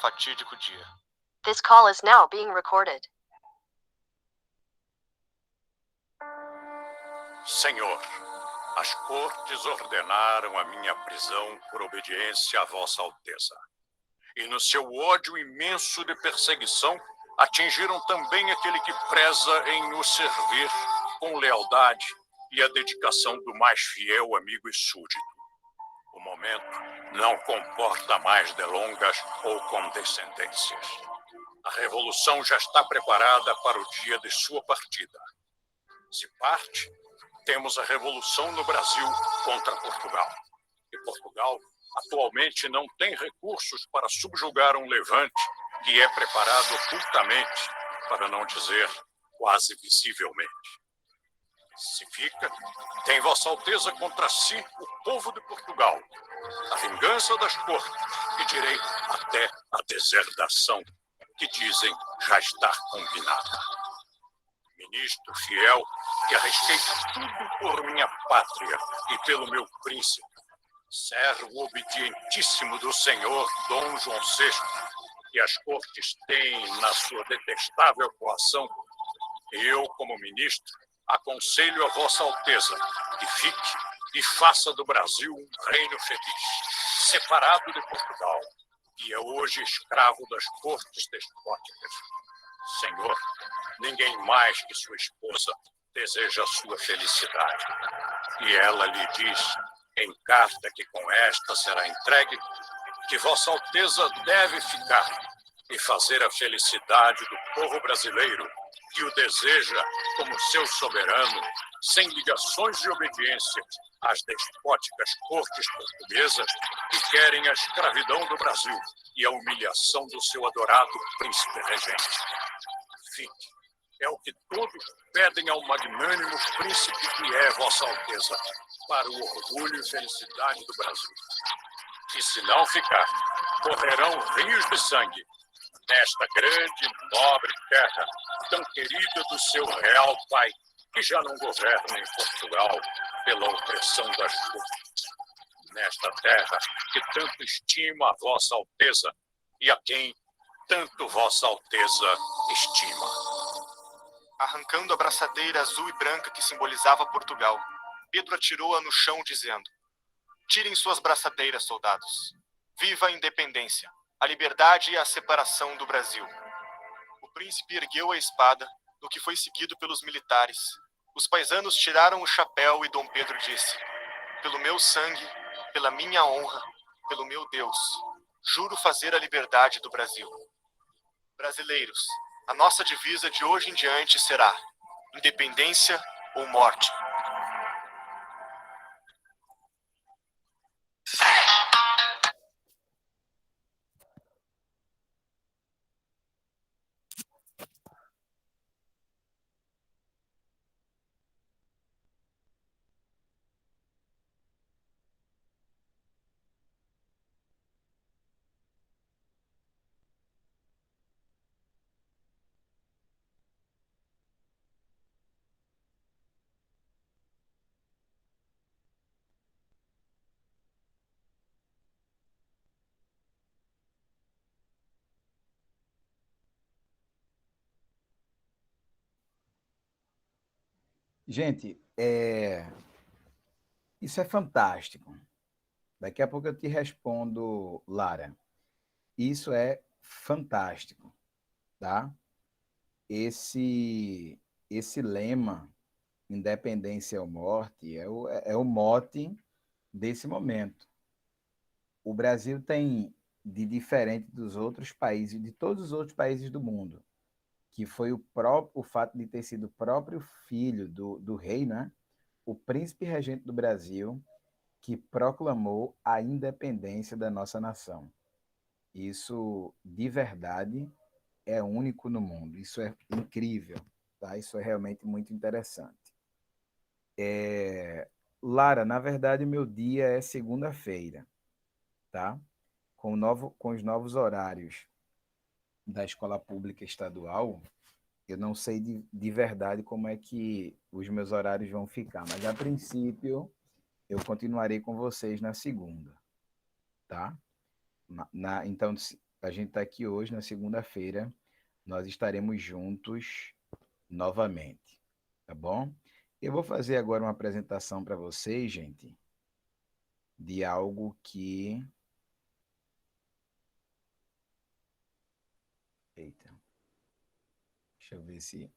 fatídico dia. This call is now being recorded. Senhor, as cortes ordenaram a minha prisão por obediência a Vossa Alteza. E no seu ódio imenso de perseguição, atingiram também aquele que preza em o servir com lealdade e a dedicação do mais fiel amigo e súdito. O momento não comporta mais delongas ou condescendências. A revolução já está preparada para o dia de sua partida. Se parte, temos a revolução no Brasil contra Portugal. E Portugal atualmente não tem recursos para subjugar um levante que é preparado ocultamente, para não dizer quase visivelmente. Se fica, tem Vossa Alteza contra si o povo de Portugal, a vingança das cortes e direi até a deserdação, que dizem já estar combinada. Ministro fiel, que arrisquei tudo por minha pátria e pelo meu príncipe, servo obedientíssimo do senhor Dom João VI, que as cortes têm na sua detestável coação, eu, como ministro, aconselho a Vossa Alteza que fique e faça do Brasil um reino feliz, separado de Portugal, que é hoje escravo das cortes despóticas. Senhor, ninguém mais que sua esposa deseja a sua felicidade. E ela lhe diz, em carta que com esta será entregue, que Vossa Alteza deve ficar e fazer a felicidade do povo brasileiro, que o deseja como seu soberano, sem ligações de obediência às despóticas cortes portuguesas que querem a escravidão do Brasil e a humilhação do seu adorado príncipe regente. Fique. É o que todos pedem ao magnânimo príncipe que é Vossa Alteza, para o orgulho e felicidade do Brasil. E se não ficar, correrão rios de sangue nesta grande e nobre terra, tão querida do seu real pai, que já não governa em Portugal pela opressão das cortes. Nesta terra que tanto estima a Vossa Alteza e a quem tanto Vossa Alteza estima. Arrancando a braçadeira azul e branca que simbolizava Portugal, Pedro atirou-a no chão, dizendo: tirem suas braçadeiras, soldados. Viva a independência, a liberdade e a separação do Brasil. O príncipe ergueu a espada, no que foi seguido pelos militares. Os paisanos tiraram o chapéu e Dom Pedro disse: pelo meu sangue, pela minha honra, pelo meu Deus, juro fazer a liberdade do Brasil. Brasileiros, a nossa divisa de hoje em diante será independência ou morte. Gente, isso é fantástico. Daqui a pouco eu te respondo, Lara. Isso é fantástico, tá? Esse lema, independência ou morte, é o mote desse momento. O Brasil tem, de diferente dos outros países, de todos os outros países do mundo, que foi o fato de ter sido o próprio filho do rei, né? O príncipe regente do Brasil, que proclamou a independência da nossa nação. Isso, de verdade, é único no mundo. Isso é incrível, tá? Isso é realmente muito interessante. Lara, na verdade, meu dia é segunda-feira, tá? Com os novos horários da escola pública estadual, eu não sei de verdade como é que os meus horários vão ficar, mas a princípio eu continuarei com vocês na segunda, tá? Então, a gente está aqui hoje, na segunda-feira, nós estaremos juntos novamente, tá bom? Eu vou fazer agora uma apresentação para vocês, gente, de algo que... Eita, deixa eu ver se...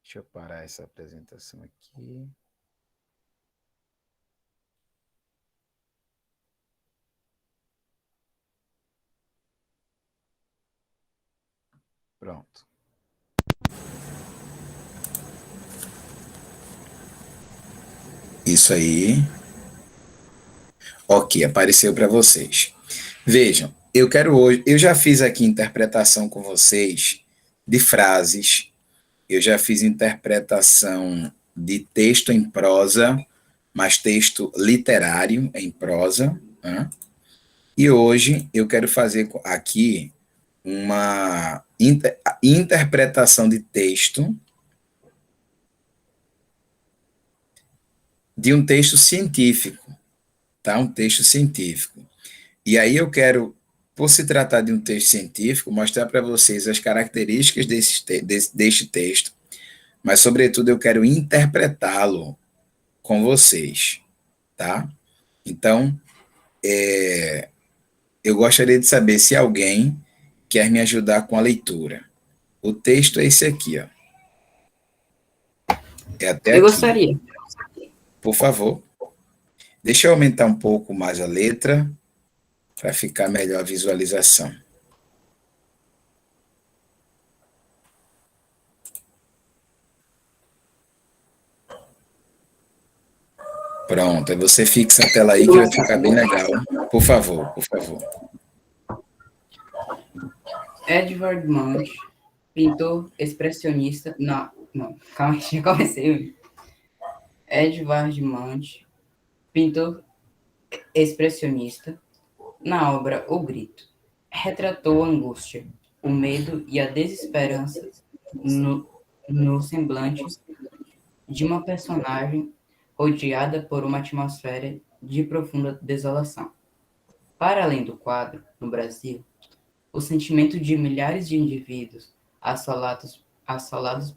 Deixa eu parar essa apresentação aqui. Pronto. Isso aí. Ok, apareceu para vocês. Vejam, eu quero hoje... Eu já fiz aqui interpretação com vocês de frases. Eu já fiz interpretação de texto em prosa, mas texto literário em prosa, né? E hoje eu quero fazer aqui uma interpretação de texto de um texto científico, tá? Um texto científico. E aí eu quero, por se tratar de um texto científico, mostrar para vocês as características deste texto, mas, sobretudo, eu quero interpretá-lo com vocês, tá? Então, eu gostaria de saber se alguém quer me ajudar com a leitura. O texto é esse aqui, ó. É até Eu aqui. gostaria. Por favor. Deixa eu aumentar um pouco mais a letra para ficar melhor a visualização. Pronto, aí você fixa a tela aí que vai ficar bem legal. Por favor, por favor. Edvard Munch, pintor expressionista. Não, calma, já comecei. Edvard Munch, pintor expressionista, na obra O Grito, retratou a angústia, o medo e a desesperança no semblante de uma personagem rodeada por uma atmosfera de profunda desolação. Para além do quadro, no Brasil, o sentimento de milhares de indivíduos assolados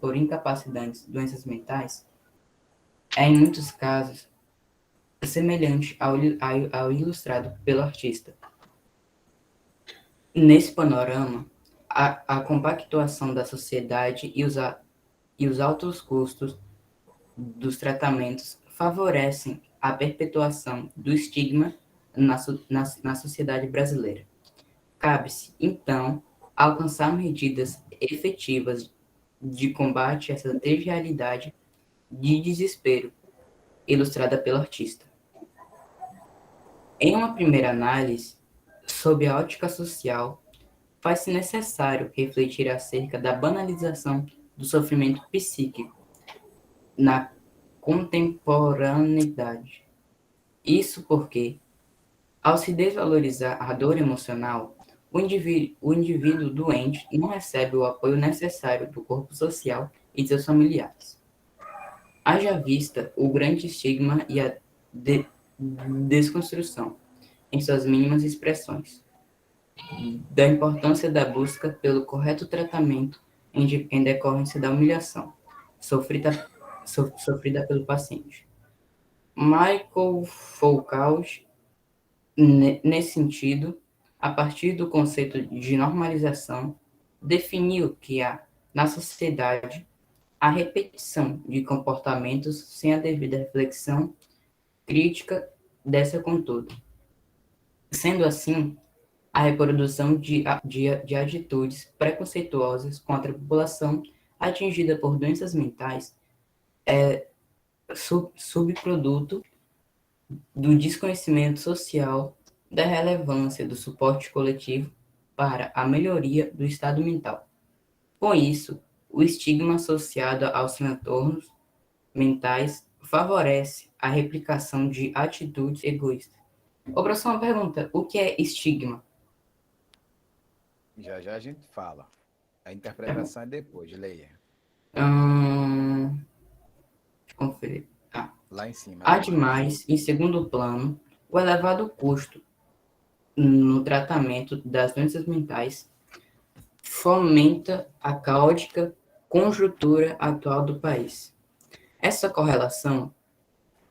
por incapacidades, doenças mentais, é, em muitos casos, semelhante ao ilustrado pelo artista. Nesse panorama, a compactuação da sociedade e os altos custos dos tratamentos favorecem a perpetuação do estigma na sociedade brasileira. Cabe-se, então, alcançar medidas efetivas de combate a essa trivialidade de desespero ilustrada pelo artista. Em uma primeira análise, sob a ótica social, faz-se necessário refletir acerca da banalização do sofrimento psíquico na contemporaneidade. Isso porque, ao se desvalorizar a dor emocional, o indivíduo doente não recebe o apoio necessário do corpo social e de seus familiares. Haja vista o grande estigma e a desconstrução, em suas mínimas expressões, da importância da busca pelo correto tratamento em decorrência da humilhação sofrida pelo paciente. Michael Foucault, nesse sentido, a partir do conceito de normalização, definiu que há, na sociedade, a repetição de comportamentos sem a devida reflexão crítica dessa contudo. Sendo assim, a reprodução de atitudes preconceituosas contra a população atingida por doenças mentais é subproduto do desconhecimento social da relevância do suporte coletivo para a melhoria do estado mental. Com isso, o estigma associado aos transtornos mentais favorece a replicação de atitudes egoístas. Ô, professor, uma pergunta. O que é estigma? Já já a gente fala. A interpretação é depois, leia. Deixa eu conferir. Lá em cima. Há demais, em segundo plano, o elevado custo no tratamento das doenças mentais fomenta a caótica conjuntura atual do país. Essa correlação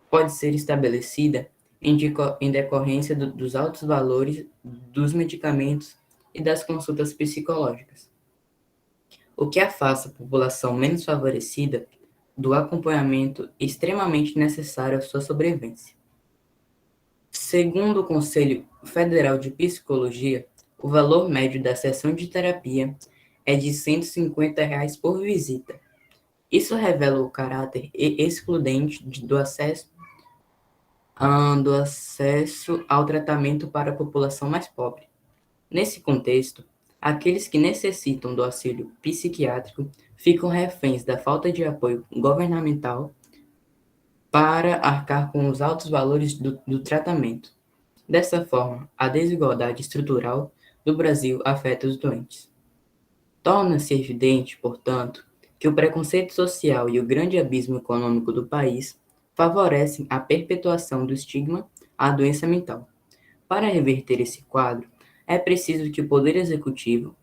pode ser estabelecida em decorrência dos altos valores dos medicamentos e das consultas psicológicas, o que afasta a população menos favorecida do acompanhamento extremamente necessário à sua sobrevivência. Segundo o Conselho Federal de Psicologia, o valor médio da sessão de terapia é de R$ 150 por visita. Isso revela o caráter excludente do acesso ao tratamento para a população mais pobre. Nesse contexto, aqueles que necessitam do auxílio psiquiátrico ficam reféns da falta de apoio governamental para arcar com os altos valores do tratamento. Dessa forma, a desigualdade estrutural do Brasil afeta os doentes. Torna-se evidente, portanto, que o preconceito social e o grande abismo econômico do país favorecem a perpetuação do estigma à doença mental. Para reverter esse quadro, é preciso que o Poder Executivo,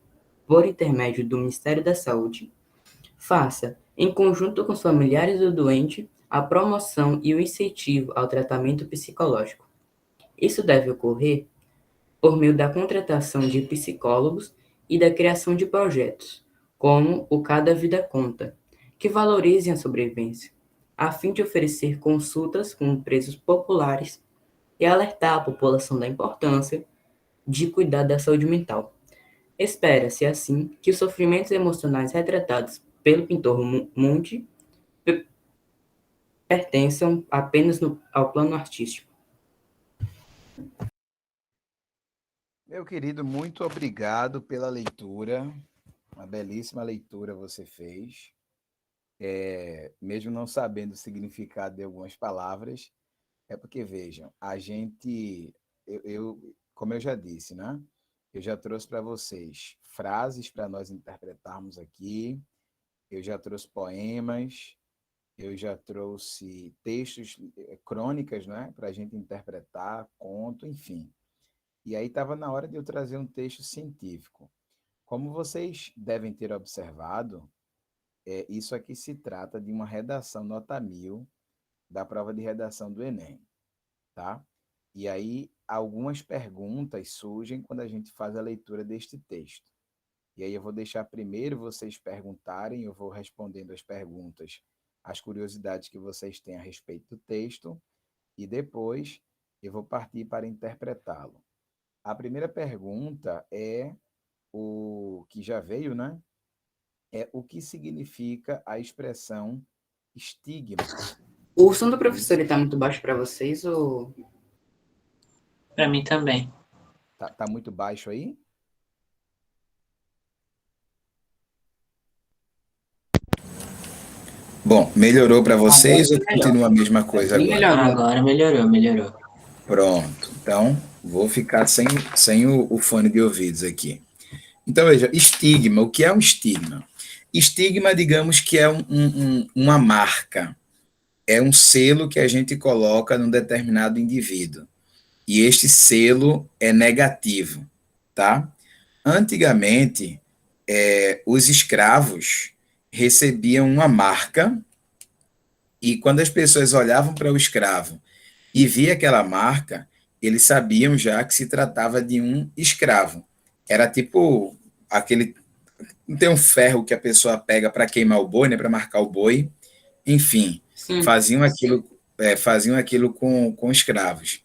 por intermédio do Ministério da Saúde, faça, em conjunto com os familiares do doente, a promoção e o incentivo ao tratamento psicológico. Isso deve ocorrer por meio da contratação de psicólogos e da criação de projetos, como o Cada Vida Conta, que valorizem a sobrevivência, a fim de oferecer consultas com preços populares e alertar a população da importância de cuidar da saúde mental. Espera-se, assim, que os sofrimentos emocionais retratados pelo pintor Munch pertençam apenas ao plano artístico. Meu querido, muito obrigado pela leitura. Uma belíssima leitura você fez. Mesmo não sabendo o significado de algumas palavras, é porque, vejam, a gente, como eu já disse, né? Eu já trouxe para vocês frases para nós interpretarmos aqui, eu já trouxe poemas, eu já trouxe textos, crônicas, né? Para a gente interpretar, conto, enfim. E aí estava na hora de eu trazer um texto científico. Como vocês devem ter observado, isso aqui se trata de uma redação nota 1000 da prova de redação do Enem, tá? E aí algumas perguntas surgem quando a gente faz a leitura deste texto. E aí eu vou deixar primeiro vocês perguntarem, eu vou respondendo as perguntas, as curiosidades que vocês têm a respeito do texto, e depois eu vou partir para interpretá-lo. A primeira pergunta é o que já veio, né? É o que significa a expressão estigma. O som do professor está muito baixo para vocês ou... Para mim também. Tá muito baixo aí? Bom, melhorou para vocês ou continua a mesma coisa agora? Agora melhorou. Pronto. Então, vou ficar sem o fone de ouvidos aqui. Então, veja, estigma. O que é um estigma? Estigma, digamos que é uma marca. É um selo que a gente coloca num determinado indivíduo. E este selo é negativo, tá? Antigamente, os escravos recebiam uma marca e quando as pessoas olhavam para o escravo e via aquela marca, eles sabiam já que se tratava de um escravo. Era tipo aquele... Não tem um ferro que a pessoa pega para queimar o boi, né, para marcar o boi. Enfim, faziam aquilo com escravos.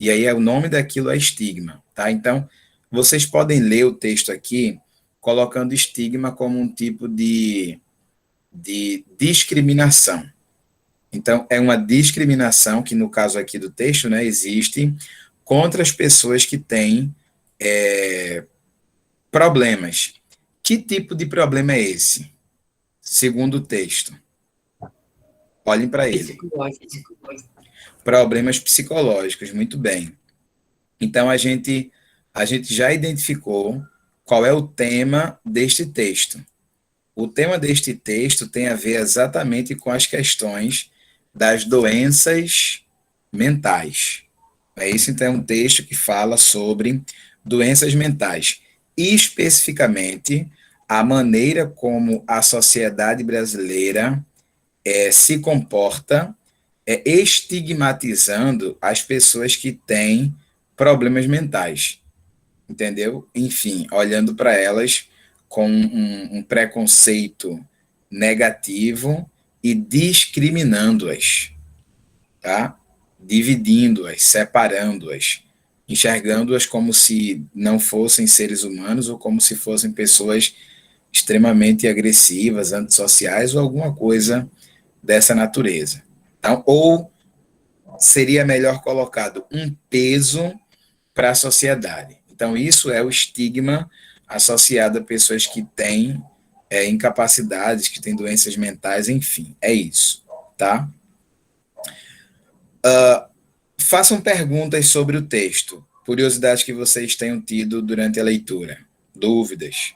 E aí o nome daquilo é estigma, tá? Então, vocês podem ler o texto aqui colocando estigma como um tipo de discriminação. Então, é uma discriminação que, no caso aqui do texto, né, existe contra as pessoas que têm problemas. Que tipo de problema é esse? Segundo o texto. Olhem para ele. Problemas psicológicos, muito bem. Então, a gente já identificou qual é o tema deste texto. O tema deste texto tem a ver exatamente com as questões das doenças mentais, É isso, então, é um texto que fala sobre doenças mentais, e especificamente a maneira como a sociedade brasileira se comporta, estigmatizando as pessoas que têm problemas mentais, entendeu? Enfim, olhando para elas com um preconceito negativo e discriminando-as, tá? Dividindo-as, separando-as, enxergando-as como se não fossem seres humanos ou como se fossem pessoas extremamente agressivas, antissociais ou alguma coisa dessa natureza. Então, ou seria melhor colocado um peso para a sociedade. Então, isso é o estigma associado a pessoas que têm incapacidades, que têm doenças mentais, enfim, é isso, tá? Façam perguntas sobre o texto, curiosidades que vocês tenham tido durante a leitura, dúvidas.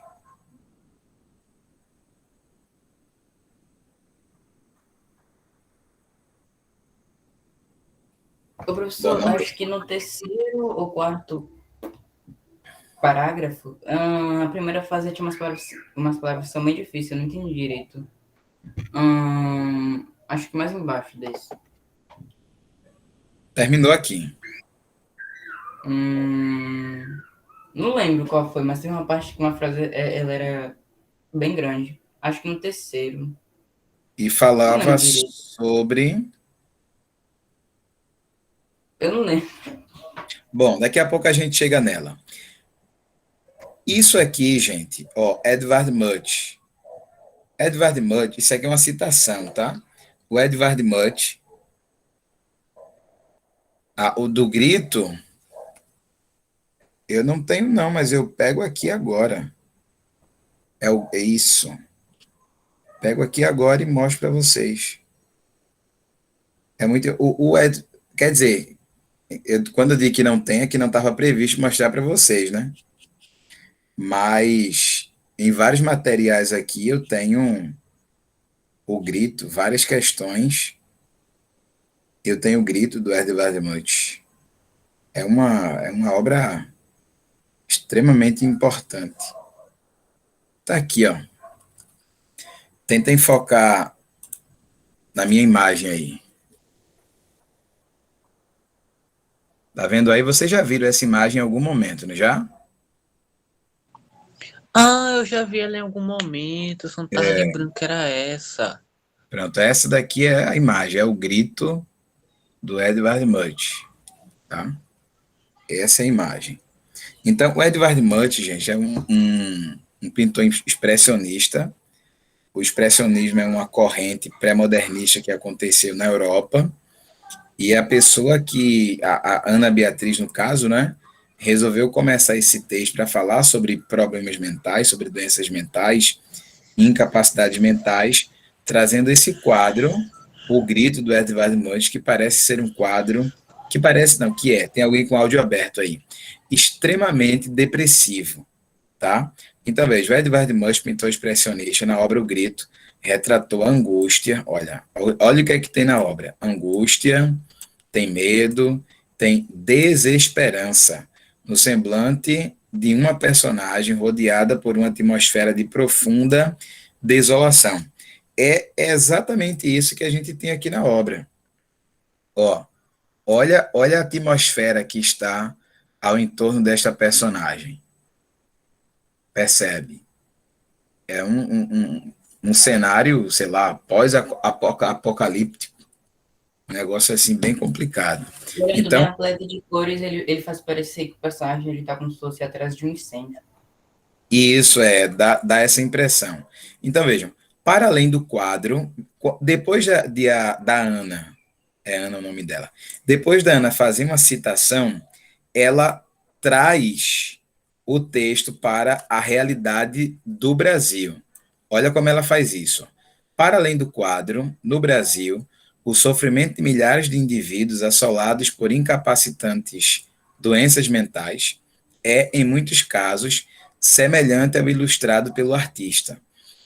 Ô, professor, acho que no terceiro ou quarto parágrafo, a primeira fase tinha umas palavras que são bem difíceis, eu não entendi direito. Acho que mais embaixo desse. Terminou aqui. Não lembro qual foi, mas tem uma parte que uma frase, ela era bem grande. Acho que no terceiro. E Não falava lembro direito. sobre... Eu não lembro. Bom, daqui a pouco a gente chega nela. Isso aqui, gente, ó, Edvard Munch. Edvard Munch, isso aqui é uma citação, tá? O Edvard Munch, o do grito, eu não tenho não, mas eu pego aqui agora. É isso. Pego aqui agora e mostro para vocês. É muito... quer dizer, quando eu digo que não tem, é que não estava previsto mostrar para vocês, né? Mas em vários materiais aqui eu tenho o grito, várias questões. Eu tenho o grito do Edvard Munch. É uma obra extremamente importante. Tá aqui, ó. Tentem focar na minha imagem aí. Tá vendo aí? Vocês já viram essa imagem em algum momento, não já? Ah, eu já vi ela em algum momento, só não tava lembrando que era essa. Pronto, essa daqui é a imagem, é o grito do Edvard Munch, tá? Essa é a imagem. Então, o Edvard Munch, gente, é um pintor expressionista. O expressionismo é uma corrente pré-modernista que aconteceu na Europa, e a pessoa que, a Ana Beatriz, no caso, né, resolveu começar esse texto para falar sobre problemas mentais, sobre doenças mentais, incapacidades mentais, trazendo esse quadro, O Grito, do Edvard Munch, que parece ser um quadro, que parece não, que tem alguém com áudio aberto aí, extremamente depressivo, tá? Então, veja, o Edvard Munch, pintor expressionista, na obra O Grito, retratou a angústia, olha o que é que tem na obra, angústia, tem medo, tem desesperança, no semblante de uma personagem rodeada por uma atmosfera de profunda desolação. É exatamente isso que a gente tem aqui na obra. Ó, olha a atmosfera que está ao entorno desta personagem. Percebe? É um cenário, sei lá, pós-apocalíptico. Um negócio assim bem complicado. Ele também Então, é atleta de cores, ele faz parecer que o personagem ele tá como se fosse atrás de um incêndio. isso dá essa impressão. Então, vejam, para além do quadro, depois da Ana, é Ana o nome dela, depois da Ana fazer uma citação, ela traz o texto para a realidade do Brasil. Olha como ela faz isso. Para além do quadro, no Brasil, o sofrimento de milhares de indivíduos assolados por incapacitantes doenças mentais é, em muitos casos, semelhante ao ilustrado pelo artista.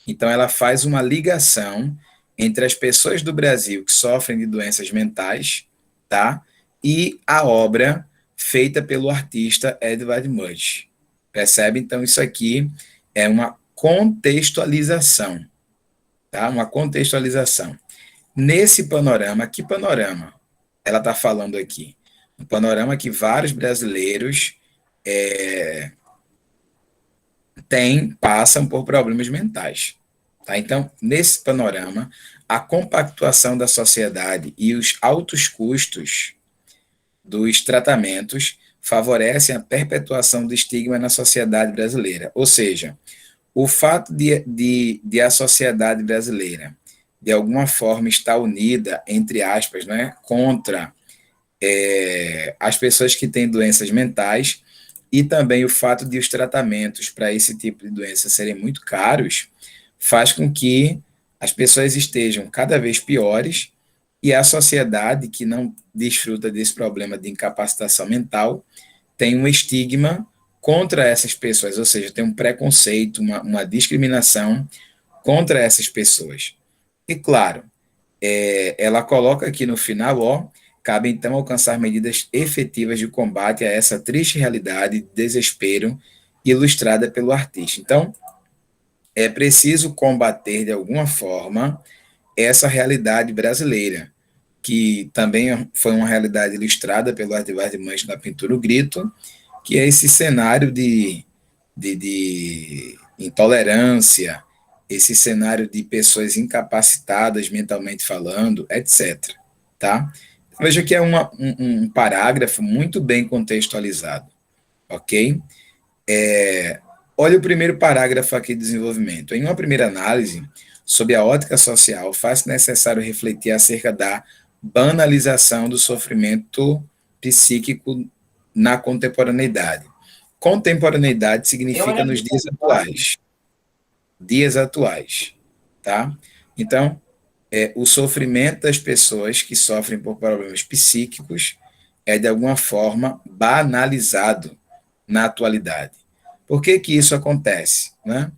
Então, ela faz uma ligação entre as pessoas do Brasil que sofrem de doenças mentais, tá? e a obra feita pelo artista Edvard Munch. Percebe? Então, isso aqui é uma contextualização, tá? Uma contextualização. Nesse panorama, que panorama ela está falando aqui? Um panorama que vários brasileiros passam por problemas mentais. Tá? Então, nesse panorama, a compactuação da sociedade e os altos custos dos tratamentos favorecem a perpetuação do estigma na sociedade brasileira. Ou seja, o fato de a sociedade brasileira, de alguma forma, estar unida, entre aspas, né, contra as pessoas que têm doenças mentais, e também o fato de os tratamentos para esse tipo de doença serem muito caros, faz com que as pessoas estejam cada vez piores e a sociedade, que não desfruta desse problema de incapacitação mental, tem um estigma contra essas pessoas, ou seja, tem um preconceito, uma discriminação contra essas pessoas. E, claro, ela coloca aqui no final, cabe então alcançar medidas efetivas de combate a essa triste realidade de desespero ilustrada pelo artista. Então, é preciso combater de alguma forma essa realidade brasileira, que também foi uma realidade ilustrada pelo Edvard Munch na pintura O Grito, que é esse cenário de intolerância, esse cenário de pessoas incapacitadas mentalmente falando, etc. Tá? Veja que é um parágrafo muito bem contextualizado, ok? Olha o primeiro parágrafo aqui de desenvolvimento. Em uma primeira análise, sob a ótica social, faz-se necessário refletir acerca da banalização do sofrimento psíquico na contemporaneidade. Contemporaneidade significa nos dias atuais. Dias atuais, tá? Então, o sofrimento das pessoas que sofrem por problemas psíquicos é, de alguma forma, banalizado na atualidade. Por que que isso acontece? Né?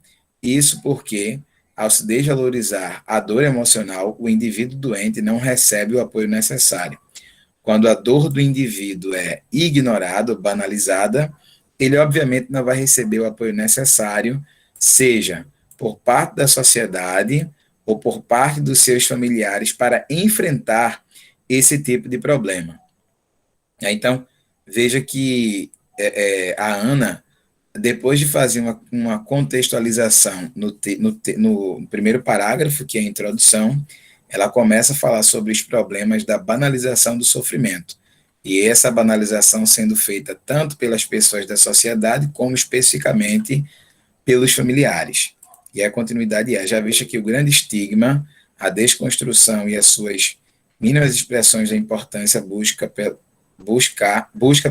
Isso porque, ao se desvalorizar a dor emocional, o indivíduo doente não recebe o apoio necessário. Quando a dor do indivíduo é ignorada, banalizada, ele obviamente não vai receber o apoio necessário, seja por parte da sociedade ou por parte dos seus familiares para enfrentar esse tipo de problema. Então, veja que a Ana, depois de fazer uma contextualização no primeiro parágrafo, que é a introdução, ela começa a falar sobre os problemas da banalização do sofrimento. E essa banalização sendo feita tanto pelas pessoas da sociedade, como especificamente pelos familiares. E a continuidade já veja que o grande estigma, a desconstrução e as suas mínimas expressões da importância busca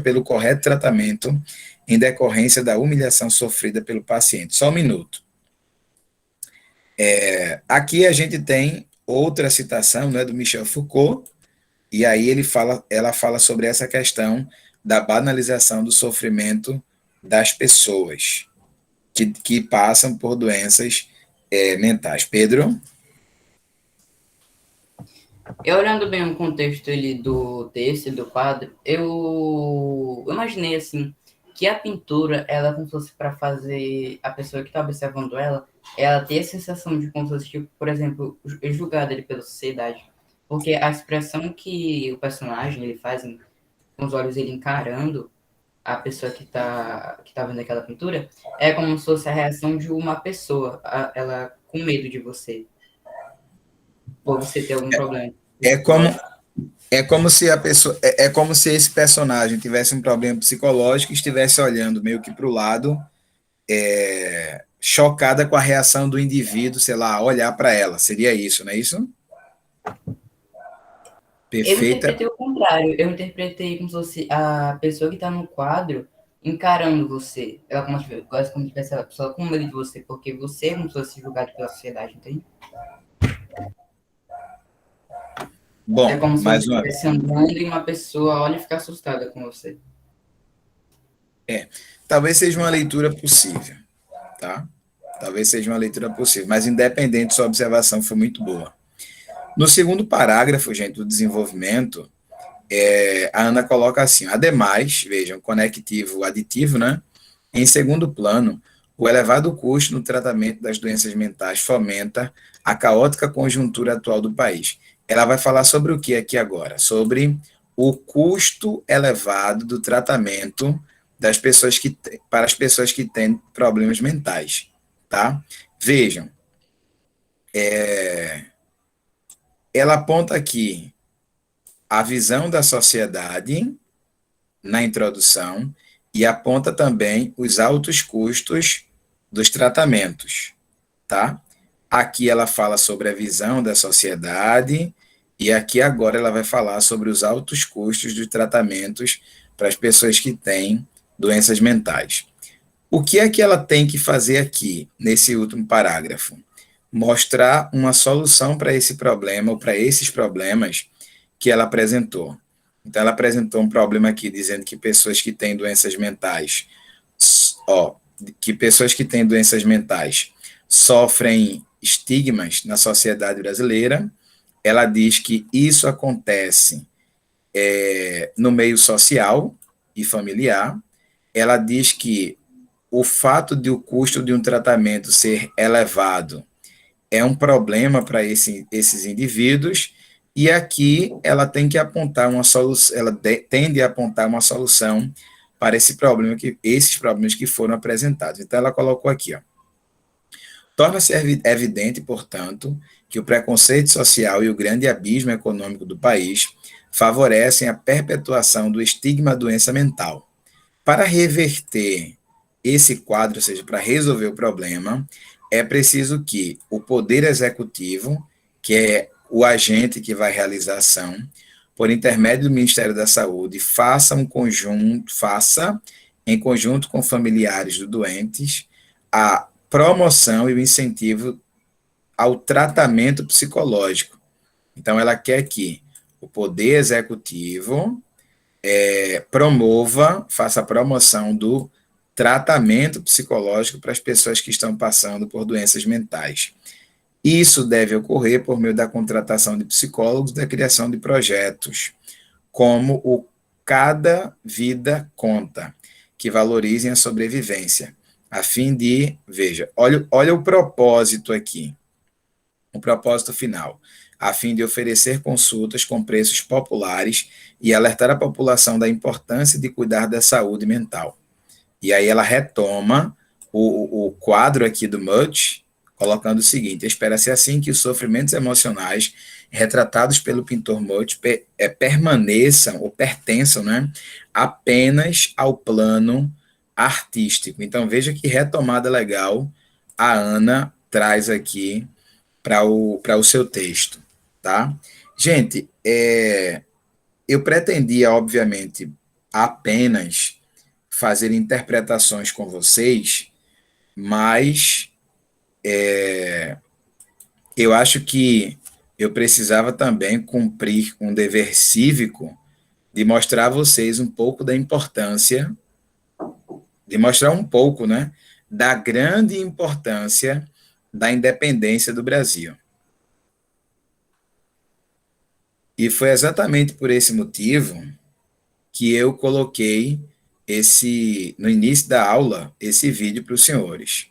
pelo correto tratamento em decorrência da humilhação sofrida pelo paciente. Só um minuto. Aqui a gente tem outra citação, né, do Michel Foucault, e aí ela fala sobre essa questão da banalização do sofrimento das pessoas que passam por doenças mentais. Pedro? Eu olhando bem o contexto do texto e do quadro, eu imaginei assim que a pintura, ela como se fosse para fazer a pessoa que está observando ela ter a sensação de como se fosse, tipo, por exemplo, julgada ele pela sociedade. Porque a expressão que o personagem ele faz com os olhos ele encarando a pessoa que tá vendo aquela pintura, é como se fosse a reação de uma pessoa, ela com medo de você, por você ter algum problema. É como se a pessoa, é como se esse personagem tivesse um problema psicológico e estivesse olhando meio que para o lado, chocada com a reação do indivíduo, sei lá, olhar para ela. Seria isso, não é isso? Perfeita. Eu interpretei o contrário. Eu interpretei como se fosse a pessoa que está no quadro encarando você. Ela como se tivesse a pessoa com medo de você, porque você é como se fosse julgado pela sociedade, entende? Bom, é como se mais você estivesse andando e uma pessoa olha e fica assustada com você. Talvez seja uma leitura possível, tá? Talvez seja uma leitura possível, mas independente, sua observação foi muito boa. No segundo parágrafo, gente, do desenvolvimento, A Ana coloca assim: ademais, vejam, conectivo aditivo, né? Em segundo plano, o elevado custo no tratamento das doenças mentais fomenta a caótica conjuntura atual do país. Ela vai falar sobre o que aqui agora? Sobre o custo elevado do tratamento das pessoas para as pessoas que têm problemas mentais, tá? Vejam, ela aponta aqui a visão da sociedade na introdução e aponta também os altos custos dos tratamentos, tá? Aqui ela fala sobre a visão da sociedade e aqui agora ela vai falar sobre os altos custos dos tratamentos para as pessoas que têm doenças mentais. O que é que ela tem que fazer aqui, nesse último parágrafo? Mostrar uma solução para esse problema, ou para esses problemas que ela apresentou. Então, ela apresentou um problema aqui, dizendo que pessoas que têm doenças mentais, sofrem estigmas na sociedade brasileira. Ela diz que isso acontece no meio social e familiar. Ela diz que o fato de o custo de um tratamento ser elevado é um problema para esses indivíduos, e aqui ela tem que apontar uma solução, ela tende a apontar uma solução para esses problemas que foram apresentados. Então, ela colocou aqui, torna-se evidente, portanto, que o preconceito social e o grande abismo econômico do país favorecem a perpetuação do estigma doença mental. Para reverter esse quadro, ou seja, para resolver o problema, é preciso que o Poder Executivo, que é o agente que vai realizar a ação, por intermédio do Ministério da Saúde, faça, em conjunto com familiares dos doentes, a promoção e o incentivo ao tratamento psicológico. Então, ela quer que o Poder Executivo faça a promoção do tratamento psicológico para as pessoas que estão passando por doenças mentais. Isso deve ocorrer por meio da contratação de psicólogos, da criação de projetos, como o Cada Vida Conta, que valorizem a sobrevivência, a fim de, veja, olha o propósito aqui, o propósito final, a fim de oferecer consultas com preços populares e alertar a população da importância de cuidar da saúde mental. E aí ela retoma o quadro aqui do Muth, colocando o seguinte: espera-se assim que os sofrimentos emocionais retratados pelo pintor Muth permaneçam ou pertençam, né, apenas ao plano artístico. Então veja que retomada legal a Ana traz aqui para o seu texto, tá? Gente, eu pretendia, obviamente, apenas fazer interpretações com vocês, mas eu acho que eu precisava também cumprir um dever cívico de mostrar a vocês um pouco da importância, de mostrar um pouco, né, da grande importância da independência do Brasil. E foi exatamente por esse motivo que eu coloquei no início da aula, esse vídeo para os senhores.